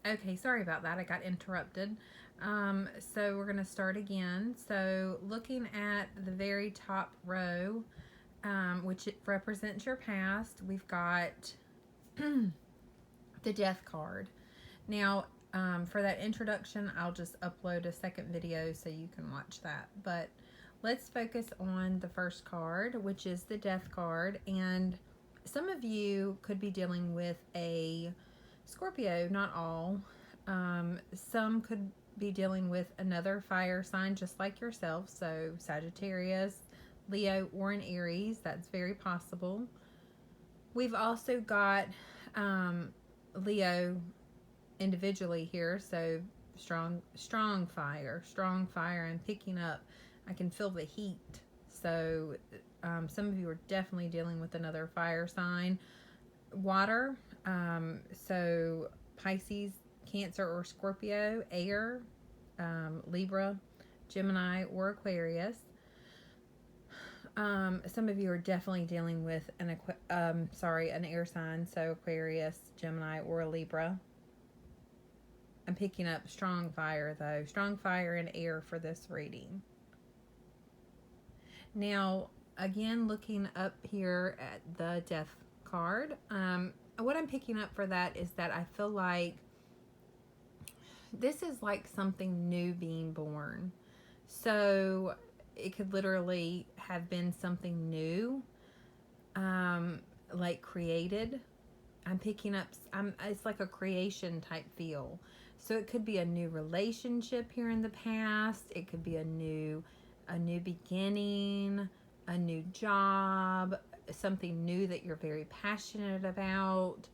Okay, sorry about that. I got interrupted. So we're going to start again. So looking at the very top row, which it represents your past, we've got the death card. Now, for that introduction, I'll just upload a second video so you can watch that. But let's focus on the first card, which is the death card. And some of you could be dealing with a Scorpio, not all. Some could be dealing with another fire sign just like yourself. So Sagittarius, Leo, or an Aries. That's very possible. We've also got Leo individually here, so strong fire, and picking up. I can feel the heat. So some of you are definitely dealing with another fire sign. Water, so Pisces, Cancer, or Scorpio. Air, Libra, Gemini, or Aquarius. Some of you are definitely dealing with an air sign, so Aquarius, Gemini, or a Libra. I'm picking up strong fire, though. Strong fire and air for this reading. Now, again, looking up here at the death card, what I'm picking up for that is that I feel like this is like something new being born. So it could literally have been something new, like created. I'm picking up, it's like a creation type feel. So it could be a new relationship here in the past. It could be a new beginning, a new job, something new that you're very passionate about.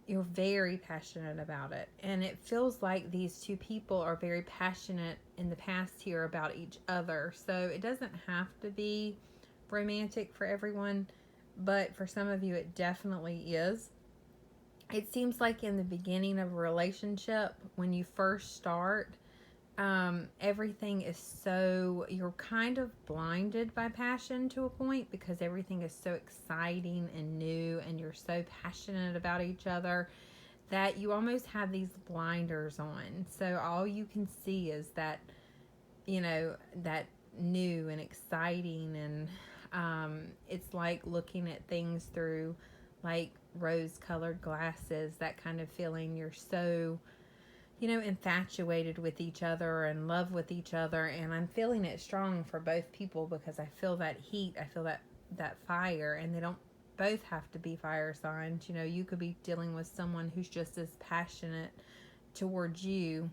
You're very passionate about it. And it feels like these two people are very passionate in the past here about each other. So it doesn't have to be romantic for everyone, but for some of you it definitely is. It seems like in the beginning of a relationship, when you first start, everything is so, you're kind of blinded by passion to a point because everything is so exciting and new and you're so passionate about each other that you almost have these blinders on. So all you can see is that, that new and exciting, and it's like looking at things through like rose-colored glasses, that kind of feeling. You're so, infatuated with each other and love with each other. And I'm feeling it strong for both people because I feel that heat, I feel that fire, and they don't both have to be fire signs. You could be dealing with someone who's just as passionate towards you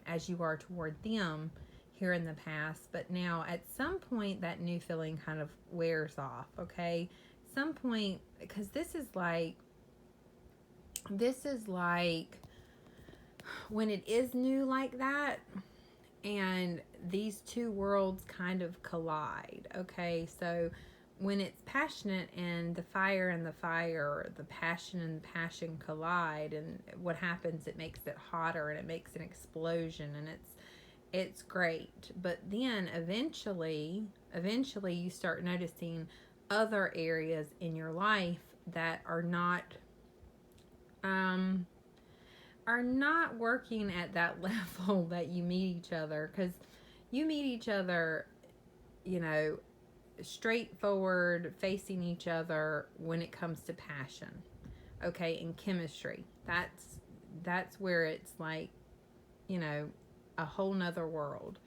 as you are toward them here in the past. But now at some point that new feeling kind of wears off, okay? Some point, because this is like when it is new like that and these two worlds kind of collide, okay? So when it's passionate and the fire, the passion and the passion collide, and what happens, it makes it hotter and it makes an explosion, and it's great. But then eventually you start noticing other areas in your life that are not working at that level that you meet each other, because you meet each other, straightforward, facing each other when it comes to passion, okay, and chemistry. That's where it's like, a whole nother world.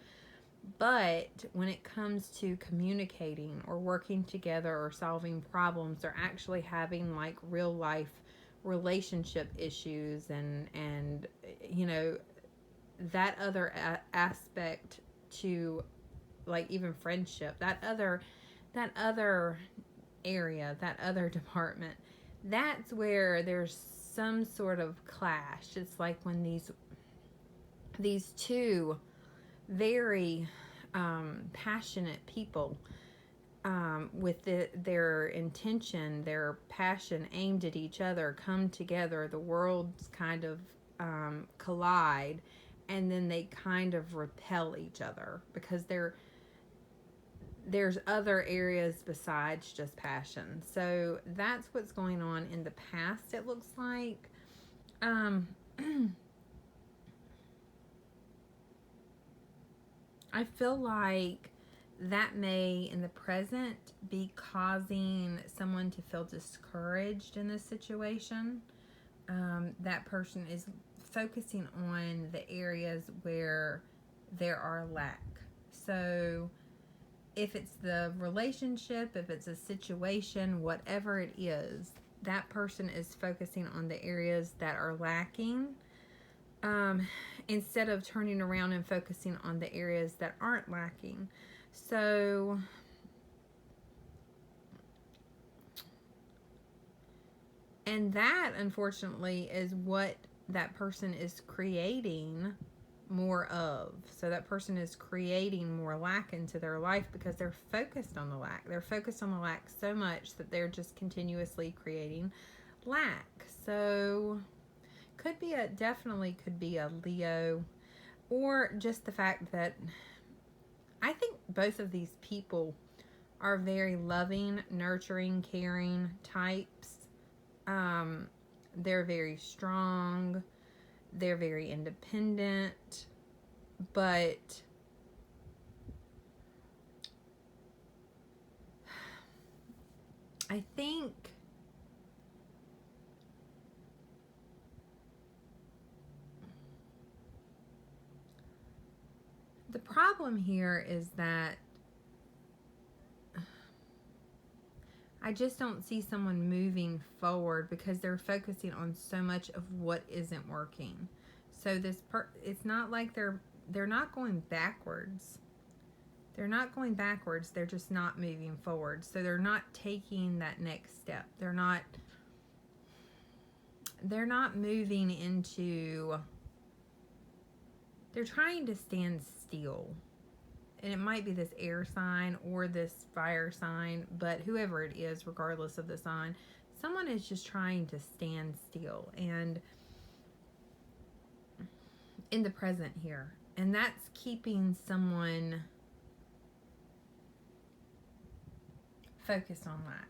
But when it comes to communicating or working together or solving problems or actually having like real life relationship issues and that other aspect to like even friendship, that other area, that other department, that's where there's some sort of clash. It's like when these two very passionate people with their intention, their passion aimed at each other come together, the worlds kind of collide, and then they kind of repel each other because there's other areas besides just passion. So that's what's going on in the past, it looks like. I feel like that may, in the present, be causing someone to feel discouraged in this situation. That person is focusing on the areas where there are lack. So if it's the relationship, if it's a situation, whatever it is, that person is focusing on the areas that are lacking, instead of turning around and focusing on the areas that aren't lacking. So and that, unfortunately, is what that person is creating more of. So that person is creating more lack into their life because they're focused on the lack. They're focused on the lack so much that they're just continuously creating lack. So definitely could be a Leo, or just the fact that I think both of these people are very loving, nurturing, caring types. They're very strong. They're very independent. But I think the problem here is that I just don't see someone moving forward because they're focusing on so much of what isn't working. So it's not like they're not going backwards. They're not going backwards. They're just not moving forward. So they're not taking that next step. They're not moving into, they're trying to stand still. And it might be this air sign or this fire sign, but whoever it is, regardless of the sign, someone is just trying to stand still and in the present here. And that's keeping someone focused on lack.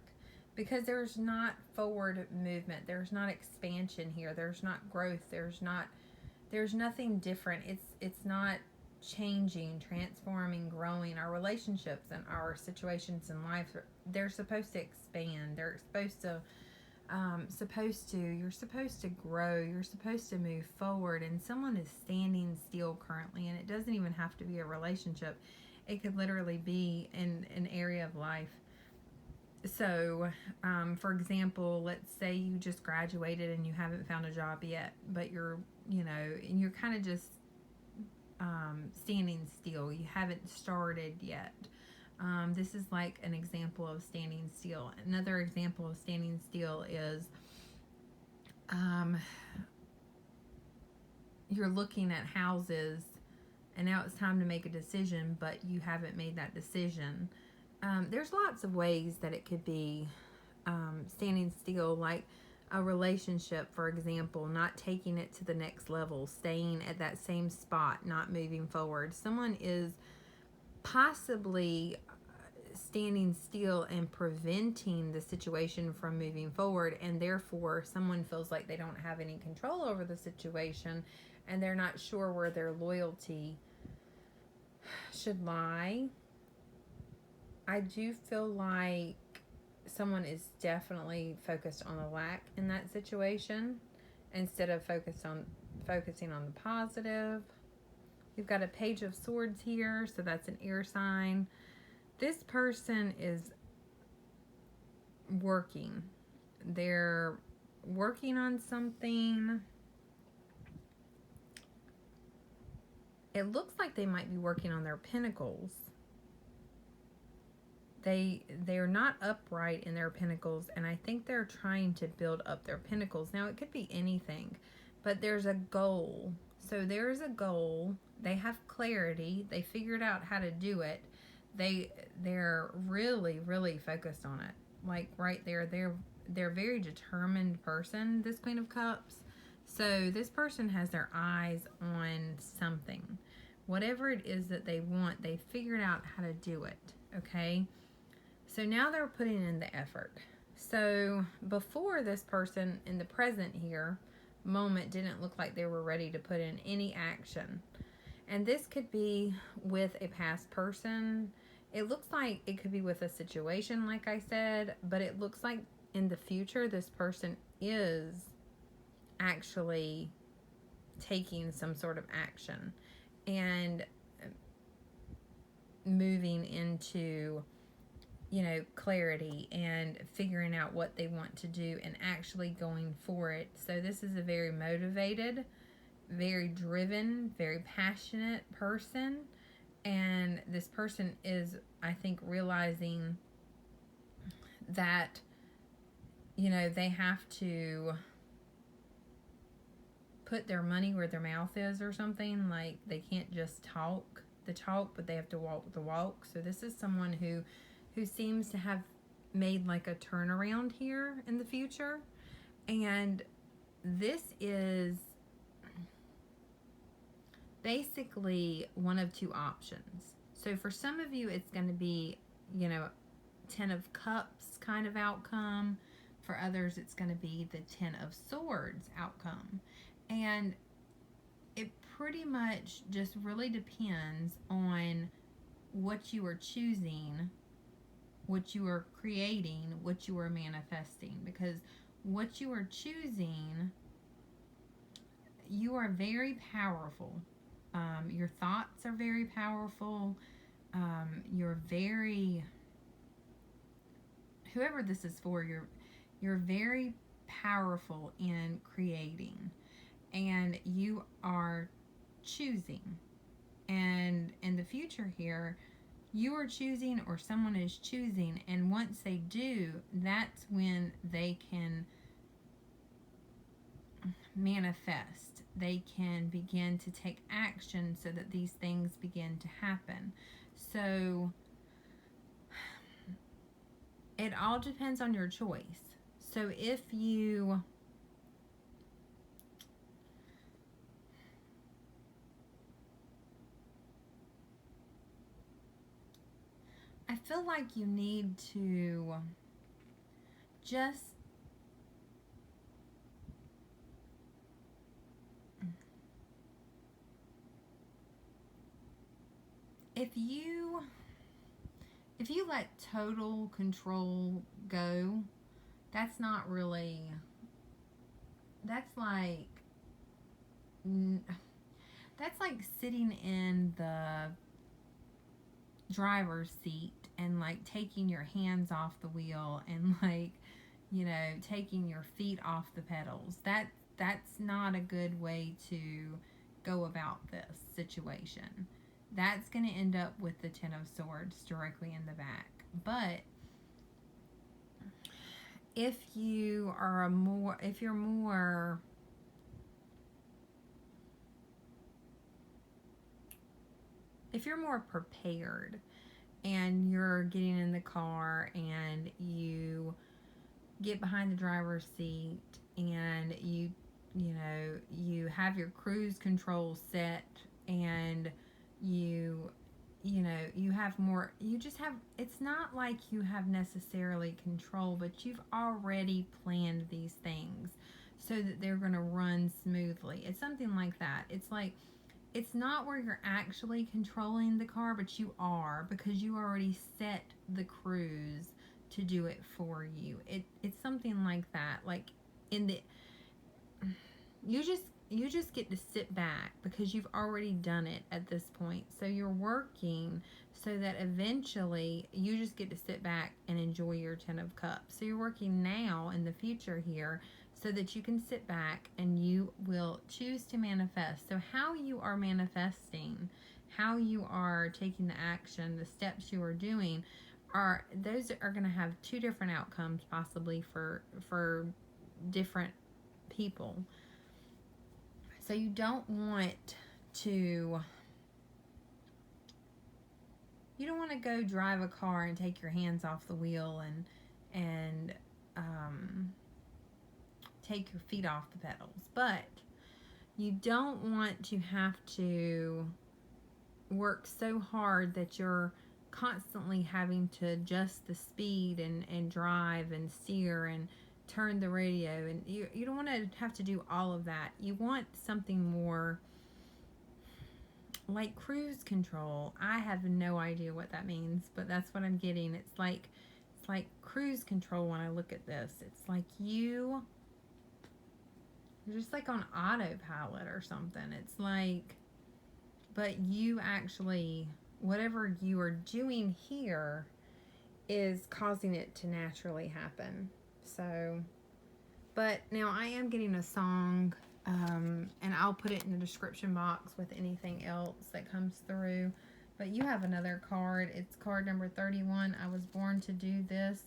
Because there's not forward movement. There's not expansion here. There's not growth. There's nothing different. It's not changing, transforming, growing. Our relationships and our situations in life, they're supposed to expand. They're supposed to you're supposed to grow. You're supposed to move forward. And someone is standing still currently, and it doesn't even have to be a relationship. It could literally be in an area of life. So, for example, let's say you just graduated and you haven't found a job yet, but you're kind of just standing still. You haven't started yet. This is like an example of standing still. Another example of standing still is you're looking at houses and now it's time to make a decision, but you haven't made that decision. There's lots of ways that it could be standing still, like a relationship, for example, not taking it to the next level, staying at that same spot, not moving forward. Someone is possibly standing still and preventing the situation from moving forward, and therefore someone feels like they don't have any control over the situation and they're not sure where their loyalty should lie. I do feel like someone is definitely focused on the lack in that situation instead of focusing on the positive. We've got a Page of Swords here, so that's an air sign. This person is working. They're working on something. It looks like they might be working on their pentacles. They're not upright in their pentacles, and I think they're trying to build up their pentacles. Now, it could be anything, but there's a goal. So there's a goal. They have clarity. They figured out how to do it. They're really, really focused on it. Like right there, they're a very determined person, this Queen of Cups. So this person has their eyes on something. Whatever it is that they want, they figured out how to do it. Okay? So now they're putting in the effort. So before, this person in the present here moment didn't look like they were ready to put in any action. And this could be with a past person. It looks like it could be with a situation, like I said, but it looks like in the future, this person is actually taking some sort of action and moving into, clarity and figuring out what they want to do and actually going for it. So this is a very motivated, very driven, very passionate person. And this person is, I think, realizing that, they have to put their money where their mouth is or something. Like, they can't just talk the talk, but they have to walk the walk. So this is someone who seems to have made like a turnaround here in the future. And this is basically one of two options. So for some of you, it's going to be, 10 of Cups kind of outcome. For others, it's going to be the 10 of Swords outcome. And it pretty much just really depends on what you are choosing, what you are creating, what you are manifesting. Because what you are choosing, you are very powerful. Your thoughts are very powerful. You're very, whoever this is for, you're very powerful in creating, and you are choosing. And in the future here, you are choosing or someone is choosing, and once they do, that's when they can manifest. They can begin to take action so that these things begin to happen. So it all depends on your choice. So if you I feel like you need to just if you let total control go, that's not really, that's like sitting in the driver's seat and like taking your hands off the wheel and like, taking your feet off the pedals. That's not a good way to go about this situation. That's going to end up with the 10 of Swords directly in the back. But if you're more prepared and you're getting in the car and you get behind the driver's seat and you have your cruise control set and you have more, it's not like you have necessarily control, but you've already planned these things so that they're going to run smoothly. It's something like that. It's like, it's not where you're actually controlling the car, but you are, because you already set the cruise to do it for you. It's something like that. Like you just get to sit back because you've already done it at this point. So you're working so that eventually you just get to sit back and enjoy your 10 of Cups. So you're working now in the future here so that you can sit back and you will choose to manifest. So how you are manifesting, how you are taking the action, the steps you are doing, those are going to have two different outcomes possibly for different people. So you don't want to go drive a car and take your hands off the wheel and take your feet off the pedals. But you don't want to have to work so hard that you're constantly having to adjust the speed and drive and steer and turn the radio, and you don't want to have to do all of that. You want something more like cruise control. I have no idea what that means, but that's what I'm getting. It's like cruise control when I look at this. It's like you're just like on autopilot or something. It's like, but you actually, whatever you are doing here is causing it to naturally happen. So, but now I am getting a song, and I'll put it in the description box with anything else that comes through. But you have another card. It's card number 31. I was born to do this.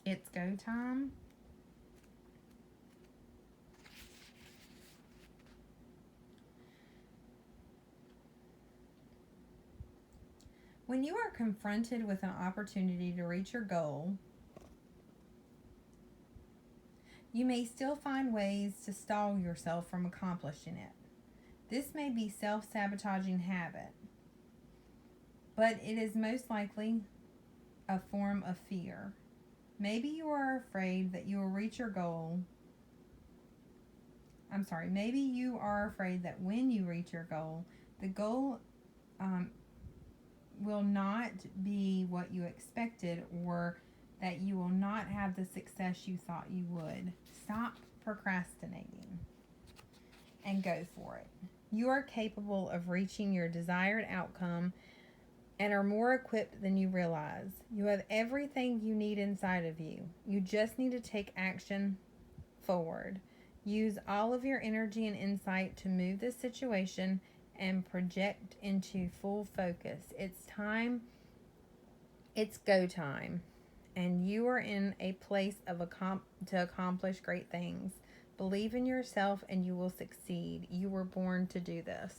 It's go time. When you are confronted with an opportunity to reach your goal, you may still find ways to stall yourself from accomplishing it. This may be self-sabotaging habit, but it is most likely a form of fear. Maybe you are afraid that you will reach your goal. Maybe you are afraid that when you reach your goal, the goal will not be what you expected, or that you will not have the success you thought you would. Stop procrastinating and go for it. You are capable of reaching your desired outcome and are more equipped than you realize. You have everything you need inside of you. You just need to take action forward. Use all of your energy and insight to move this situation and project into full focus. It's time. It's go time. And you are in a place to accomplish great things. Believe in yourself and you will succeed. You were born to do this.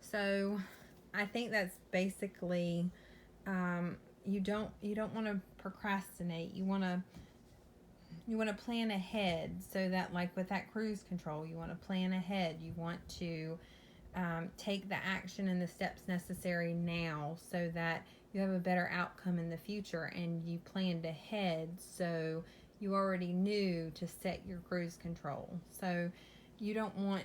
So I think that's basically, you don't want to procrastinate. You want to plan ahead, so that, like with that cruise control, you want to plan ahead. You want to take the action and the steps necessary now, so that you have a better outcome in the future, and you planned ahead, so you already knew to set your cruise control. So you don't want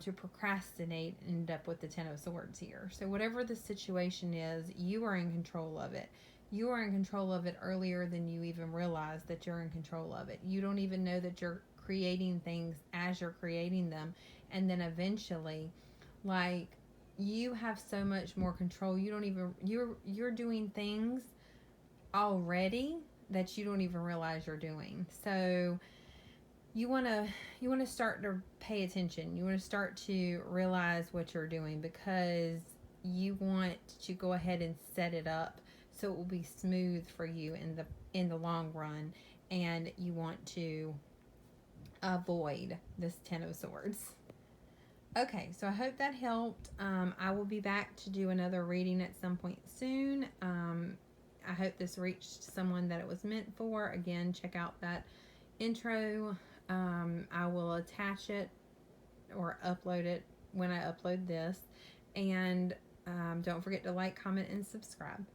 to procrastinate and end up with the 10 of Swords here. So whatever the situation is, you are in control of it. You are in control of it earlier than you even realize that you're in control of it. You don't even know that you're creating things as you're creating them. And then eventually, like, you have so much more control. You don't even, you're doing things already that you don't even realize you're doing. So you want to start to pay attention. You want to start to realize what you're doing, because you want to go ahead and set it up so it will be smooth for you in the long run, and you want to avoid this 10 of Swords. Okay, so I hope that helped. I will be back to do another reading at some point soon. I hope this reached someone that it was meant for. Again, check out that intro. I will attach it or upload it when I upload this. And don't forget to like, comment, and subscribe.